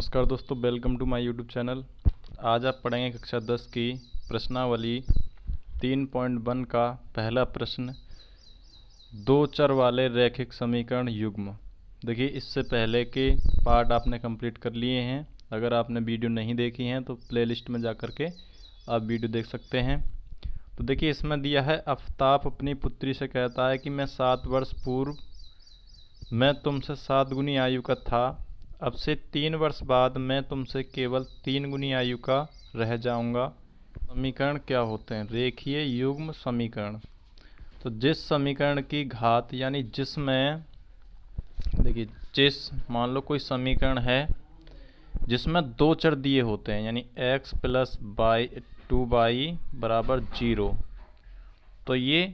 नमस्कार दोस्तों, welcome to my YouTube channel. आज आप पढ़ेंगे कक्षा 10 की प्रश्नावली 3.1 का पहला प्रश्न, दो चर वाले रैखिक समीकरण युग्म। देखिए, इससे पहले के पार्ट आपने कंप्लीट कर लिए हैं। अगर आपने वीडियो नहीं देखी हैं तो प्लेलिस्ट में जा कर के आप वीडियो देख सकते हैं। तो देखिए, इसमें दिया है, आफताब अपनी पुत्री से कहता है कि मैं 7 वर्ष पूर्व मैं तुमसे 7 गुनी आयु का था, अब से 3 वर्ष बाद मैं तुमसे केवल 3 गुनी आयु का रह जाऊंगा। समीकरण क्या होते हैं? रेखीय युग्म समीकरण। तो जिस समीकरण की घात यानी जिसमें, देखिए, मान लो कोई समीकरण है जिसमें दो चर दिए होते हैं, यानी x प्लस 2y बराबर 0। तो ये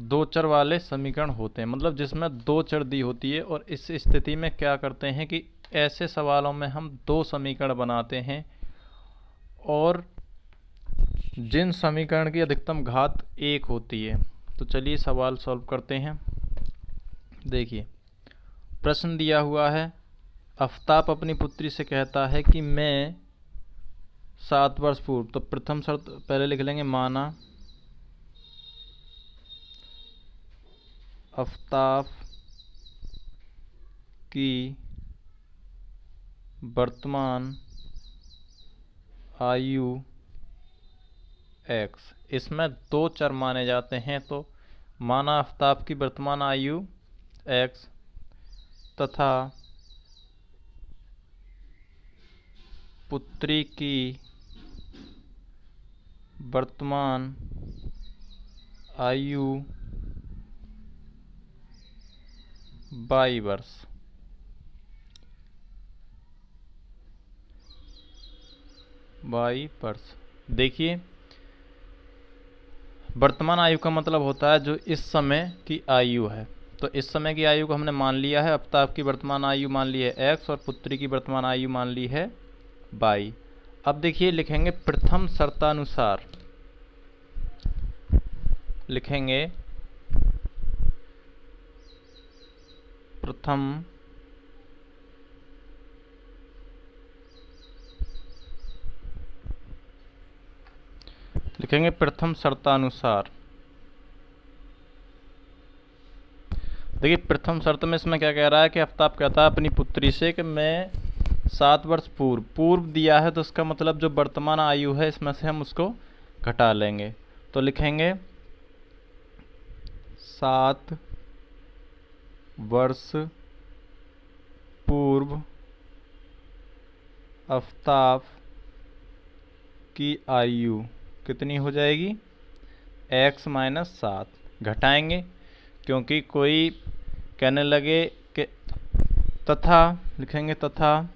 दो चर वाले समीकरण होते हैं, मतलब जिसमें दो चर दी होती है। और इस स्थिति में क्या करते हैं कि ऐसे सवालों में हम दो समीकरण बनाते हैं और जिन समीकरण की अधिकतम घात 1 होती है। तो चलिए सवाल सॉल्व करते हैं। देखिए, प्रश्न दिया हुआ है, आफताब अपनी पुत्री से कहता है कि मैं 7 वर्ष पूर्व। तो प्रथम शर्त पहले लिख लेंगे, माना आफताब की वर्तमान आयु x। इसमें दो चर माने जाते हैं, तो माना आफताब की वर्तमान आयु x तथा पुत्री की वर्तमान आयु 22 वर्ष। देखिए, वर्तमान आयु का मतलब होता है जो इस समय की आयु है। तो इस समय की आयु को हमने मान लिया है, आफताब की वर्तमान आयु मान ली है x और पुत्री की वर्तमान आयु मान ली है 22। अब देखिए, लिखेंगे प्रथम शर्तानुसार, लिखेंगे प्रथम शर्तानुसार। देखिए, प्रथम शर्त में इसमें क्या कह रहा है कि आफताब कहता है अपनी पुत्री से कि मैं 7 वर्ष पूर्व दिया है, तो इसका मतलब जो वर्तमान आयु है इसमें से हम उसको घटा लेंगे। तो लिखेंगे 7 वर्ष पूर्व आफताब की आयु कितनी हो जाएगी? x minus 7। घटाएंगे क्योंकि कोई कहने लगे कि तथा, लिखेंगे तथा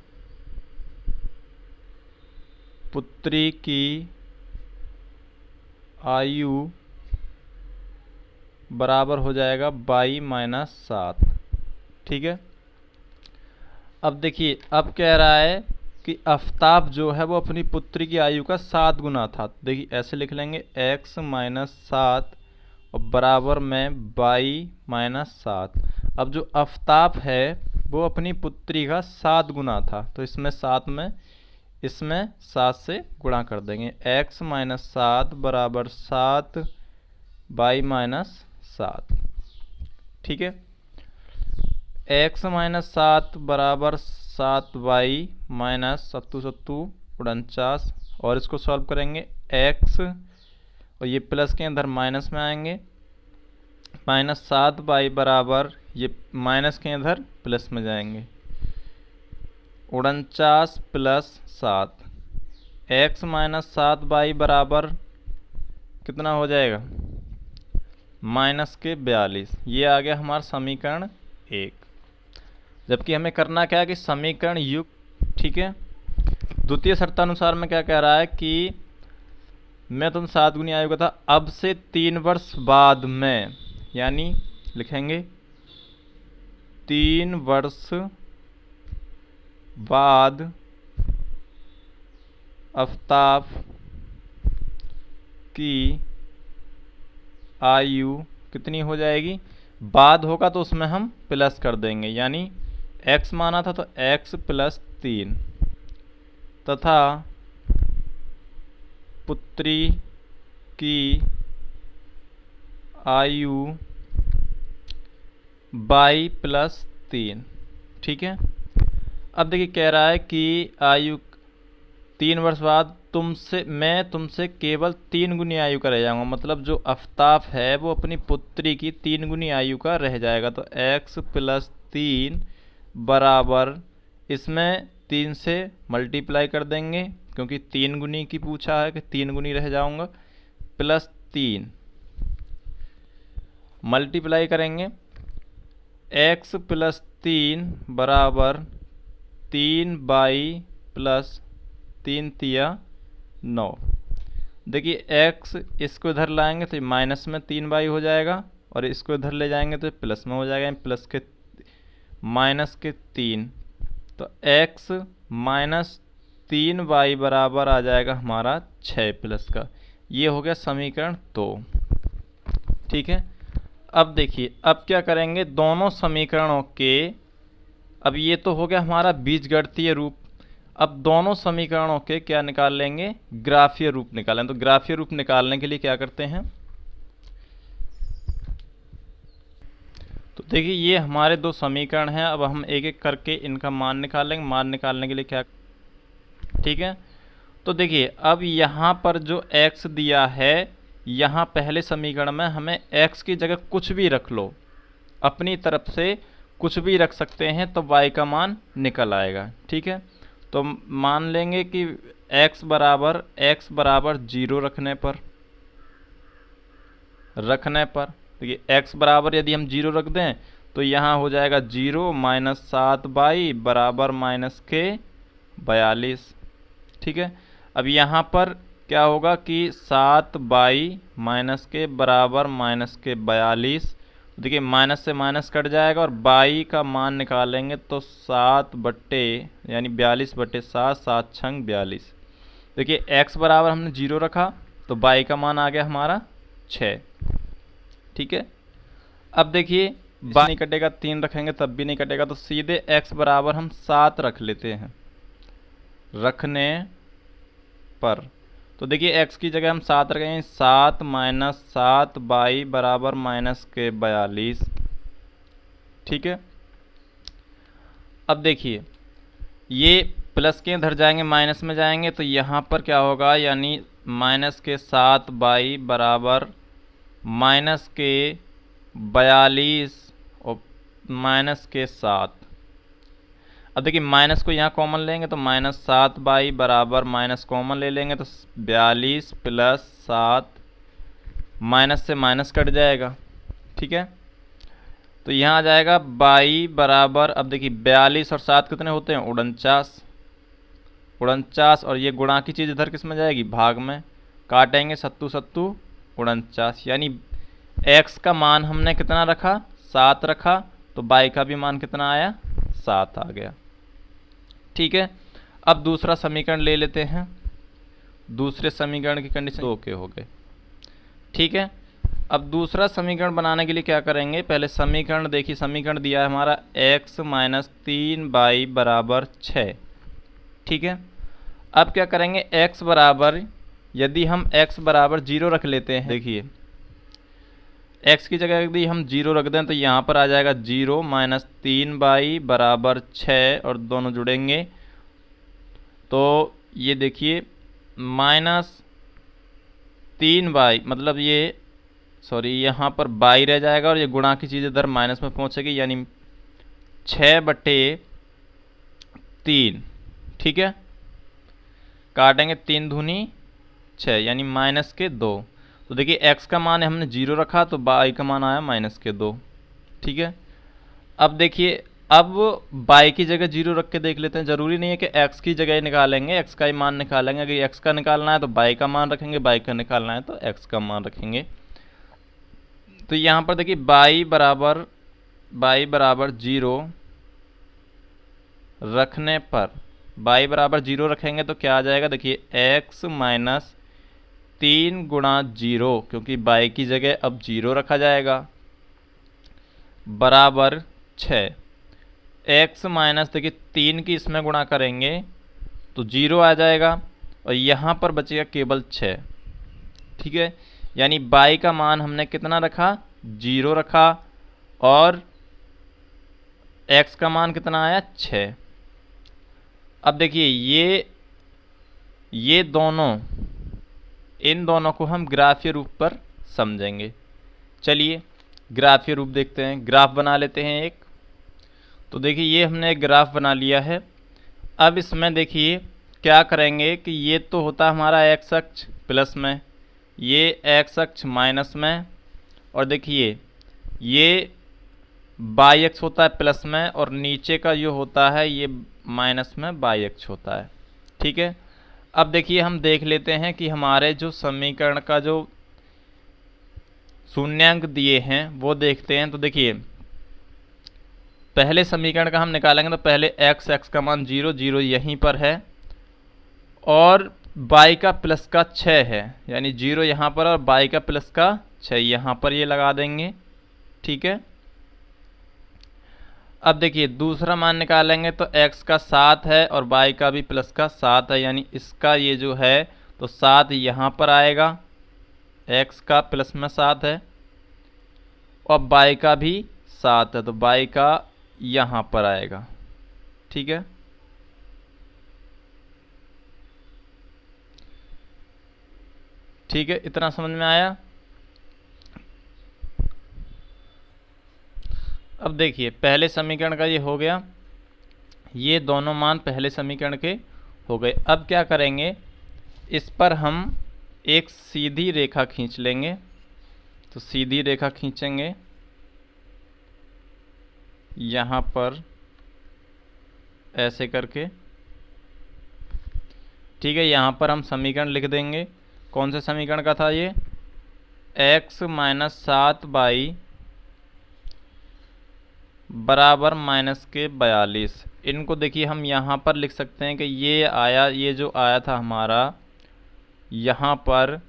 पुत्री की आयु बराबर हो जाएगा 22 माइनस 7। ठीक है। अब देखिए, अब कह रहा है कि आफताब जो है वो अपनी पुत्री की आयु का 7 गुना था। देखिए, ऐसे लिख लेंगे x माइनस 7 और बराबर में 22 माइनस 7। अब जो आफताब है वो अपनी पुत्री का 7 गुना था, तो इसमें 7 से गुणा कर देंगे। x माइनस 7 बराबर 7 22 माइनस 7। ठीक है। x माइनस 7 बराबर 7 22 माइनस 7 49। और इसको सॉल्व करेंगे, x और ये प्लस के अंदर माइनस में आएंगे। माइनस 7 बाई बराबर ये माइनस के अंदर प्लस में जाएंगे, 49 प्लस 7। x माइनस 7 बाई बराबर कितना हो जाएगा? माइनस के 42। ये आ गया हमारा समीकरण 1। जबकि हमें करना क्या है कि समीकरण युक्त। ठीक है। द्वितीय शर्तानुसार में क्या कह रहा है कि मैं तुम 7 गुनी आयु का था, अब से 3 वर्ष बाद में, यानी लिखेंगे 3 वर्ष बाद आफताब की आयु कितनी हो जाएगी? बाद होगा तो उसमें हम प्लस कर देंगे, यानी x माना था तो x प्लस 3 तथा पुत्री की आयु 22 प्लस 3। ठीक है, अब देखिए कह रहा है कि आयु 3 वर्ष बाद मैं तुमसे केवल 3 गुनी आयु का रह जाऊंगा, मतलब जो आफ्ताब है वो अपनी पुत्री की 3 गुनी आयु का रह जाएगा। तो x प्लस 3 बराबर, इसमें 3 से मल्टीप्लाई कर देंगे क्योंकि 3 गुनी की पूछा है कि 3 गुनी रह जाऊंगा, प्लस 3 मल्टीप्लाई करेंगे, x प्लस 3 बराबर 3 बाई प्लस 3 तिया 9। देखिए x इसको इधर लाएंगे तो माइनस में 3 बाई हो जाएगा और इसको इधर ले जाएंगे तो प्लस में हो जाएगा, प्लस के माइनस के 3, तो x माइनस 3 बाई बराबर आ जाएगा हमारा 6 प्लस का। ये हो गया समीकरण 2। ठीक है, अब देखिए अब क्या करेंगे, दोनों समीकरणों के, अब ये तो हो गया हमारा बीजगणितीय रूप, अब दोनों समीकरणों के क्या निकाल लेंगे, ग्राफीय रूप निकालें। तो ग्राफीय रूप निकालने के लिए क्या करते हैं, तो देखिए ये हमारे दो समीकरण हैं, अब हम एक एक करके इनका मान निकालेंगे। मान निकालने के लिए क्या, ठीक है, तो देखिए अब यहाँ पर जो x दिया है, यहाँ पहले समीकरण में हमें x की जगह कुछ भी रख लो, अपनी तरफ से कुछ भी रख सकते हैं तो y का मान निकल आएगा। ठीक है, तो मान लेंगे कि x बराबर 0 रखने पर देखिए x बराबर यदि हम 0 रख दें तो यहाँ हो जाएगा 0 माइनस 7 बाई बराबर माइनस के 42। ठीक है, अब यहाँ पर क्या होगा कि 7 बाई माइनस के बराबर माइनस के 42। देखिए माइनस से माइनस कट जाएगा और बाई का मान निकालेंगे तो 7 बट्टे यानी 42 बट्टे 7, 7 छंग 42। देखिए x बराबर हमने 0 रखा तो बाई का मान आ गया हमारा 6। ठीक है, अब देखिए बाई नहीं कटेगा, 3 रखेंगे तब भी नहीं कटेगा, तो सीधे x बराबर हम 7 रख लेते हैं रखने पर। तो देखिए x की जगह हम 7 रखेंगे, 7 माइनस 7 बाई बराबर माइनस के 42। ठीक है, अब देखिए ये प्लस के इधर जाएंगे माइनस में जाएंगे तो यहाँ पर क्या होगा, यानी माइनस के 7 बाई बराबर माइनस के 42 और माइनस के 7। अब देखिए माइनस को यहाँ कॉमन लेंगे तो माइनस 7 बाई बराबर माइनस कॉमन ले लेंगे तो 42 प्लस 7, माइनस से माइनस कट जाएगा। ठीक है, तो यहाँ आ जाएगा बाई बराबर, अब देखिए 42 और 7 कितने होते हैं, 49, और ये गुणा की चीज़ इधर किस में जाएगी, भाग में, काटेंगे 7 7 49, यानी x का मान हमने कितना रखा, 7 रखा, तो y का भी मान कितना आया, 7 आ गया। ठीक है, अब दूसरा समीकरण ले लेते हैं, दूसरे समीकरण की कंडीशन ओके हो गए। ठीक है, अब दूसरा समीकरण बनाने के लिए क्या करेंगे, पहले समीकरण देखिए, समीकरण दिया है हमारा x माइनस 3 बाई बराबर 6। ठीक है, अब क्या करेंगे, x बराबर, यदि हम x बराबर 0 रख लेते हैं, देखिए x की जगह यदि हम 0 रख दें तो यहाँ पर आ जाएगा 0 माइनस 3 बाई बराबर 6 और दोनों जुड़ेंगे तो ये देखिए माइनस 3 बाई, मतलब ये सॉरी यहाँ पर बाई रह जाएगा और ये गुणा की चीज़ इधर माइनस में पहुँचेगी, यानी 6 बटे 3। ठीक है, काटेंगे 3 दूनी 6 यानी माइनस के 2। तो देखिए x का मान हमने 0 रखा तो y का मान आया माइनस के 2। ठीक है, अब देखिए अब y की जगह 0 रख के देख लेते हैं, ज़रूरी नहीं है कि x की जगह निकालेंगे, x का ही मान निकालेंगे। अगर x का निकालना है तो y का मान रखेंगे, y का निकालना है तो x का मान रखेंगे। तो यहाँ पर देखिए y बराबर 0 रखने पर, y बराबर 0 रखेंगे तो क्या आ जाएगा, देखिए x माइनस 3 गुणा 0, क्योंकि y की जगह अब 0 रखा जाएगा, बराबर 6। x माइनस देखिए 3 की इसमें गुणा करेंगे तो 0 आ जाएगा और यहाँ पर बचेगा केवल 6। ठीक है, यानी y का मान हमने कितना रखा, 0 रखा और x का मान कितना आया, 6। अब देखिए ये दोनों, इन दोनों को हम ग्राफीय रूप पर समझेंगे। चलिए ग्राफीय रूप देखते हैं, ग्राफ बना लेते हैं एक। तो देखिए ये हमने एक ग्राफ बना लिया है। अब इसमें देखिए क्या करेंगे कि ये तो होता हमारा x अक्ष प्लस में, ये x अक्ष माइनस में, और देखिए ये y अक्ष होता है प्लस में और नीचे का जो होता है ये माइनस में y अक्ष होता है। ठीक है, अब देखिए हम देख लेते हैं कि हमारे जो समीकरण का जो शून्यांक दिए हैं वो देखते हैं। तो देखिए पहले समीकरण का हम निकालेंगे तो पहले x का मान 0 0 यहीं पर है और y का प्लस का 6 है, यानी 0 यहाँ पर और y का प्लस का 6 यहाँ पर ये लगा देंगे। ठीक है, अब देखिए दूसरा मान निकालेंगे तो x का 7 है और y का भी प्लस का 7 है, यानी इसका ये जो है तो 7 यहाँ पर आएगा, x का प्लस में 7 है और y का भी 7 है तो y का यहाँ पर आएगा। ठीक है, ठीक है, इतना समझ में आया। अब देखिए पहले समीकरण का ये हो गया, ये दोनों मान पहले समीकरण के हो गए। अब क्या करेंगे, इस पर हम एक सीधी रेखा खींच लेंगे। तो सीधी रेखा खींचेंगे यहाँ पर ऐसे करके। ठीक है, यहाँ पर हम समीकरण लिख देंगे। कौन से समीकरण का था ये, x माइनस 7y बराबर माइनस के 42। इनको देखिए हम यहाँ पर लिख सकते हैं कि ये आया, ये जो आया था हमारा यहाँ पर,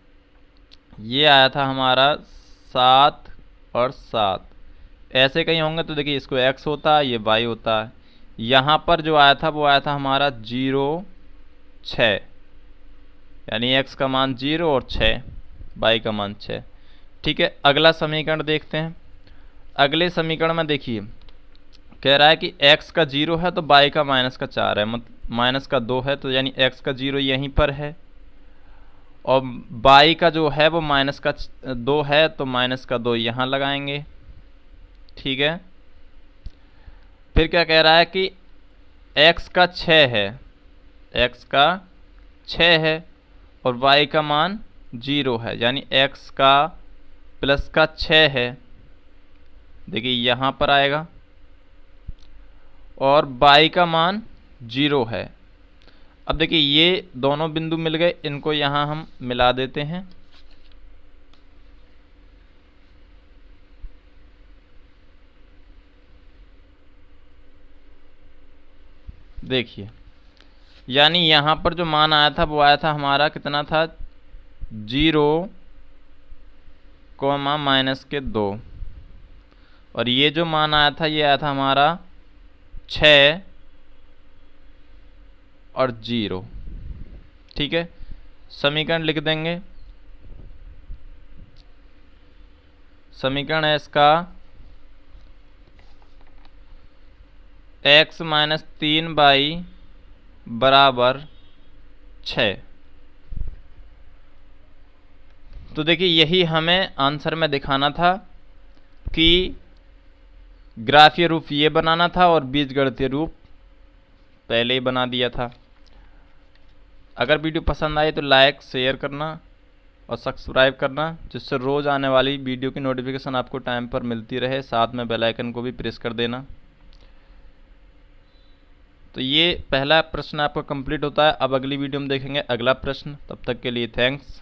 ये आया था हमारा 7 और 7, ऐसे कहीं होंगे तो देखिए इसको x होता है, ये y होता है। यहाँ पर जो आया था वो आया था हमारा 0 6, यानी x का मान 0 और 6, y का मान 6। ठीक है, अगला समीकरण देखते हैं। अगले समीकरण में देखिए कह रहा है कि x का 0 है तो y का माइनस का 4 है, मतलब माइनस का 2 है, तो यानी x का 0 यहीं पर है और y का जो है वो माइनस का 2 है तो माइनस का 2 यहाँ लगाएंगे। ठीक है, फिर क्या कह रहा है कि x का 6 है, x का 6 है और y का मान 0 है, यानी x का प्लस का 6 है, देखिए यहाँ पर आएगा, और y का मान 0 है। अब देखिए ये दोनों बिंदु मिल गए, इनको यहाँ हम मिला देते हैं। देखिए यानी यहाँ पर जो मान आया था वो आया था हमारा कितना था, 0 माइनस के 2, और ये जो मान आया था ये आया था हमारा 6 और 0। ठीक है, समीकरण लिख देंगे। समीकरण है इसका x माइनस 3y बराबर 6। तो देखिए यही हमें आंसर में दिखाना था कि ग्राफीय रूप ये बनाना था और बीजगणितीय रूप पहले ही बना दिया था। अगर वीडियो पसंद आए तो लाइक शेयर करना और सब्सक्राइब करना, जिससे रोज़ आने वाली वीडियो की नोटिफिकेशन आपको टाइम पर मिलती रहे। साथ में बेल आइकन को भी प्रेस कर देना। तो ये पहला प्रश्न आपका कंप्लीट होता है। अब अगली वीडियो में देखेंगे अगला प्रश्न। तब तक के लिए थैंक्स।